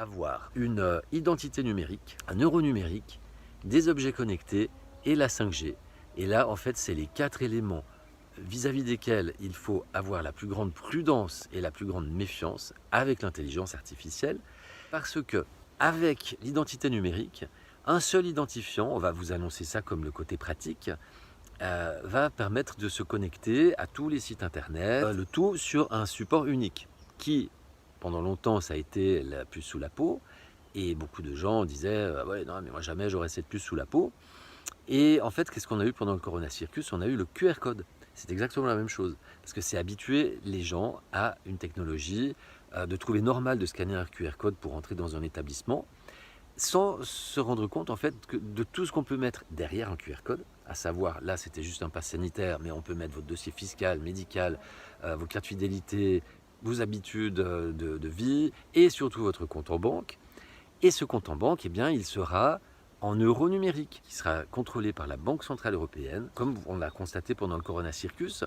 avoir une identité numérique, un euro numérique, des objets connectés et la 5G. Et là, en fait, c'est les 4 éléments vis-à-vis desquels il faut avoir la plus grande prudence et la plus grande méfiance avec l'intelligence artificielle, parce que avec l'identité numérique, un seul identifiant, on va vous annoncer ça comme le côté pratique, va permettre de se connecter à tous les sites internet, le tout sur un support unique, qui, pendant longtemps, ça a été la puce sous la peau, et beaucoup de gens disaient ouais, non, mais moi jamais j'aurai cette puce sous la peau. Et en fait, qu'est-ce qu'on a eu pendant le Corona Circus? On a eu le QR code. C'est exactement la même chose, parce que c'est habituer les gens à une technologie, de trouver normal de scanner un QR code pour entrer dans un établissement, sans se rendre compte en fait de tout ce qu'on peut mettre derrière un QR code, à savoir, là c'était juste un pass sanitaire, mais on peut mettre votre dossier fiscal, médical, vos cartes fidélité, vos habitudes de vie, et surtout votre compte en banque. Et ce compte en banque, eh bien, il sera en euros numériques, qui sera contrôlé par la Banque Centrale Européenne. Comme on l'a constaté pendant le Corona Circus,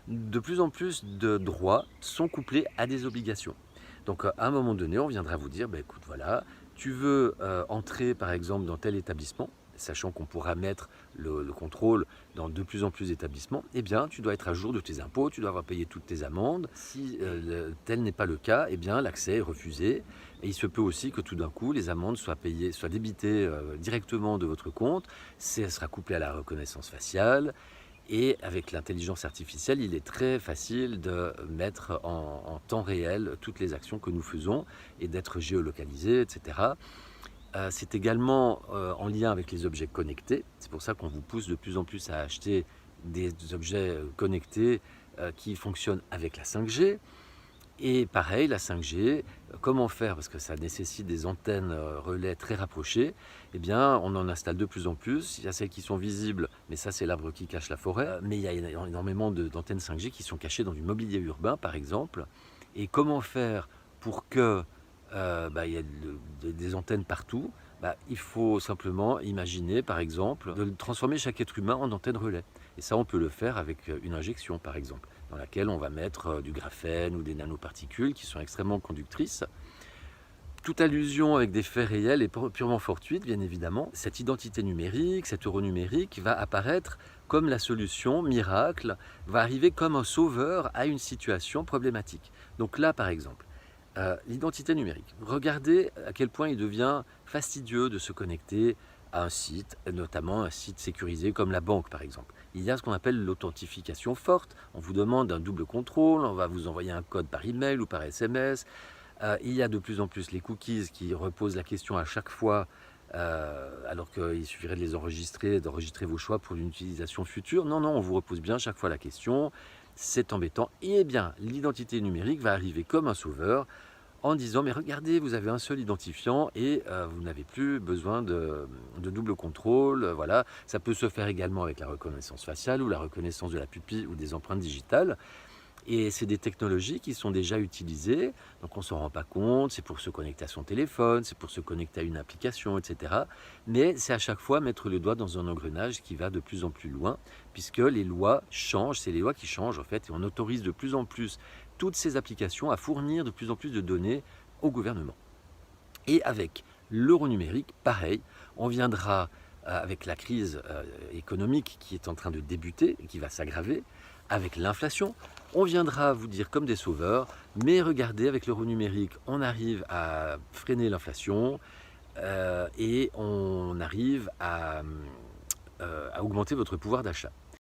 de plus en plus de droits sont couplés à des obligations. Donc à un moment donné, on viendra vous dire, écoute, voilà, tu veux entrer par exemple dans tel établissement, sachant qu'on pourra mettre le contrôle dans de plus en plus d'établissements, eh bien, tu dois être à jour de tes impôts, tu dois avoir payé toutes tes amendes. Si tel n'est pas le cas, eh bien, l'accès est refusé. Et il se peut aussi que tout d'un coup, les amendes soient payées, soient débitées directement de votre compte. Ça sera couplé à la reconnaissance faciale. Et avec l'intelligence artificielle, il est très facile de mettre en temps réel toutes les actions que nous faisons et d'être géolocalisé, etc. C'est également en lien avec les objets connectés. C'est pour ça qu'on vous pousse de plus en plus à acheter des objets connectés qui fonctionnent avec la 5G. Et pareil, la 5G, comment faire? Parce que ça nécessite des antennes relais très rapprochées. Eh bien, on en installe de plus en plus. Il y a celles qui sont visibles, mais ça, c'est l'arbre qui cache la forêt. Mais il y a énormément d'antennes 5G qui sont cachées dans du mobilier urbain, par exemple. Et comment faire pour que il y ait des antennes partout? Il faut simplement imaginer, par exemple, de transformer chaque être humain en antenne relais. Et ça, on peut le faire avec une injection, par exemple, dans laquelle on va mettre du graphène ou des nanoparticules qui sont extrêmement conductrices. Toute allusion avec des faits réels est purement fortuite, bien évidemment. Cette identité numérique, cet euro numérique va apparaître comme la solution miracle, va arriver comme un sauveur à une situation problématique. Donc là, par exemple, l'identité numérique. Regardez à quel point il devient fastidieux de se connecter à un site, notamment un site sécurisé comme la banque par exemple. Il y a ce qu'on appelle l'authentification forte. On vous demande un double contrôle, on va vous envoyer un code par email ou par SMS. Il y a de plus en plus les cookies qui reposent la question à chaque fois, alors qu'il suffirait de les enregistrer, d'enregistrer vos choix pour une utilisation future. Non, non, on vous repose bien chaque fois la question. C'est embêtant. Et bien, l'identité numérique va arriver comme un sauveur en disant mais regardez, vous avez un seul identifiant et vous n'avez plus besoin de double contrôle. Voilà, ça peut se faire également avec la reconnaissance faciale ou la reconnaissance de la pupille ou des empreintes digitales. Et c'est des technologies qui sont déjà utilisées, donc on ne s'en rend pas compte, c'est pour se connecter à son téléphone, c'est pour se connecter à une application, etc. Mais c'est à chaque fois mettre le doigt dans un engrenage qui va de plus en plus loin, puisque les lois changent, c'est les lois qui changent en fait, et on autorise de plus en plus toutes ces applications à fournir de plus en plus de données au gouvernement. Et avec l'euro numérique, pareil, on viendra avec la crise économique qui est en train de débuter et qui va s'aggraver, avec l'inflation, on viendra vous dire comme des sauveurs, mais regardez, avec l'euro numérique, on arrive à freiner l'inflation et on arrive à augmenter votre pouvoir d'achat.